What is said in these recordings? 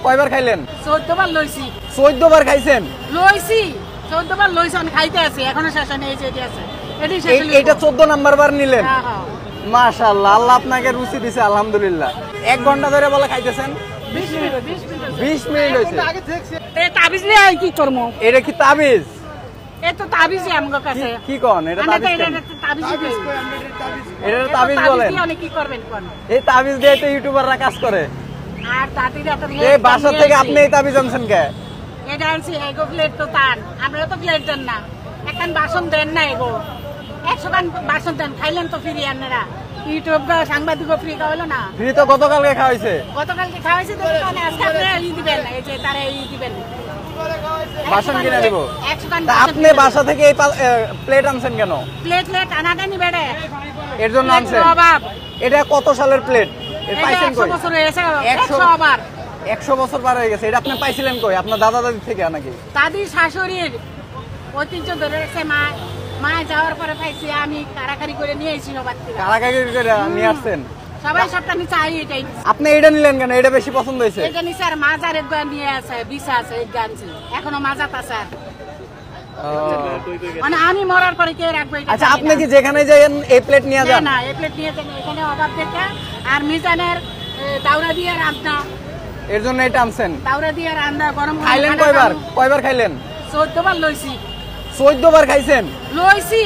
কয়বার খাইলেন? 14 বার লইছি। 14 বার খাইছেন? লইছি 14 বার লইছি, আমি খাইতে আছি, এখনো শেষ হয়নি। এই যে এটি আছে, এটি শেষ হইলো। এইটা 14 নাম্বার বার নিলেন? হ্যাঁ হ্যাঁ। মাশাআল্লাহ, আল্লাহ আপনাকে রুচি দিয়েছে, আলহামদুলিল্লাহ। 1 ঘন্টা ধরে বলে খাইতেছেন? 20 মিনিট 20 মিনিট হইছে। এ তাবিজ নিয়ে আই কি করব? এটা কি তাবিজ? এ তো তাবিজই আমগো কাছে। কি কোন? এটা তাবিজ কেন? তাবিজই দেই। এটা তাবিজ বলেন? আপনি কি করবেন কোন? এই তাবিজ দিয়ে তো ইউটিউবাররা কাজ করে। আর তাতিরা তো এই বাসা থেকে আপনি এই তাবিজ আনছেন কে? এটা আনছি এগো প্লেট তো তান। আমরা তো প্লেট দেন না। একখান বাসন দেন না এগো। 100 খান বাসন দেন, খাইলেন তো ফ্রি আপনারা। ইউটিউব সাংবাদিক ফ্রি খাওয়ালো না। ফ্রি তো গতকালকে খাওয়াইছে। গতকালকে খাওয়াইছে তো আজকে আপনি দিবেন, এই যে তারা দিবেন। বাসন কিনে দেব। 100 খান আপনি বাসা থেকে এই প্লেট আনছেন কেন? প্লেট আনাটানি বেড়ে এর জন্য আনছেন? এটা কত সালের প্লেট? এর পাইছেন কই? 100 বছর হয়েছে। 100 আবার 100 বছর পার হয়ে গেছে। এটা আপনি পাইছিলেন কই? আপনার দাদা দাদি থেকে নাকি? দাদি শাশুড়ির ঐতিহ্য ধরে রেখেছে। মা যাওয়ার পরে পাইছি, আমি কারাকারি করে নিয়ে এসেছি সবার থেকে। কারাকারি করে নিয়ে আসছেন? সবাই সবটা নিচে আই এটাই। আপনি এটা নিলেন কেন? এটা বেশি পছন্দ হয়েছে? এটা নিচে আর মাজার এক গান নিয়ে আছে, বিছা আছে এক গান ছিল, এখনো মাজাত আছে। আর মানে আমি মরার পরে কে রাখবো এটা? আচ্ছা, আপনি কি যেখানে যান এই প্লেট নিয়ে যান? না, এই প্লেট নিয়ে যান। এখানে অভাব দেখে আর মিজানের দাউরা দিয়ে রান্না, এর জন্য এটা আনছেন? দাউরা দিয়ে রান্না গরম। খাইলেন কয়বার খাইলেন? 14 বার লইছি। 14 বার খাইছেন? লইছি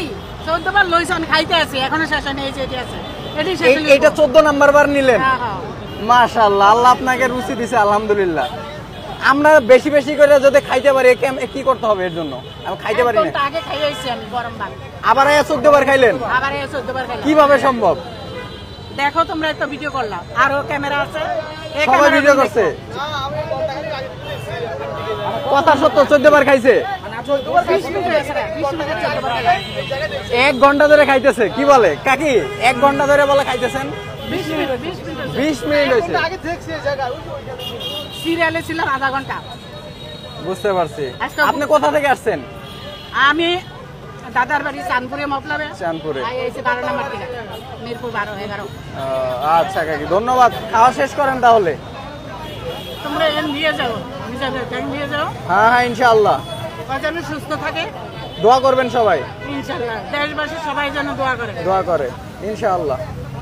14 বার লইছি, আমি খাইতে আছি, এখনো শেষ হয়নি। এই যে এটি আছে, এটি শেষ হইলো। এইটা 14 নাম্বার বার নিলেন? হ্যাঁ হ্যাঁ। মাশাআল্লাহ, আল্লাহ আপনাকে রুচি দিয়েছে, আলহামদুলিল্লাহ। আমরা বেশি বেশি করে যদি খাইতে পারি, কি করতে হবে এর জন্য? আমি খাইতে পারি না। আগে খাইয়েছি আমি গরম ভাত। আবার 14 বার খাইলেন? আবার 14 বার খাইলাম। কিভাবে সম্ভব? দেখো তোমরা তো ভিডিও করলাম, আরো ক্যামেরা আছে, সবাই ভিডিও করছে। কথা সত্য, 14 বার খাইছে? 20 মিনিট হয়েছে, 20 মিনিট 14 বার খাইলাম। 1 ঘন্টা ধরে খাইতেছে? কি বলে কাকি? 1 ঘন্টা ধরে বলে খাইতেছেন? 20 মিনিট 20 মিনিট হয়েছে। সিরিয়ালে ছিলাম আধা ঘন্টা। বুঝতে পারছি। আপনি কোথা থেকে আসছেন? আমি দাদার বাড়ি চাঁদপুরে, মতলবে চাঁদপুরে। এই যে 12 নম্বর থেকে, মিরপুর 12 11। আচ্ছা কাকি, ধন্যবাদ। খাওয়া শেষ করেন তাহলে। তোমরা এন নিয়ে যাও, নিজেদের ব্যাংক নিয়ে যাও। হ্যাঁ হ্যাঁ, ইনশাআল্লাহ। যেন সুস্থ থাকে, দোয়া করবেন সবাই। ইনশাআল্লাহ। দেশবাসী সবাই যেন দোয়া করে। দোয়া করে, ইনশাআল্লাহ।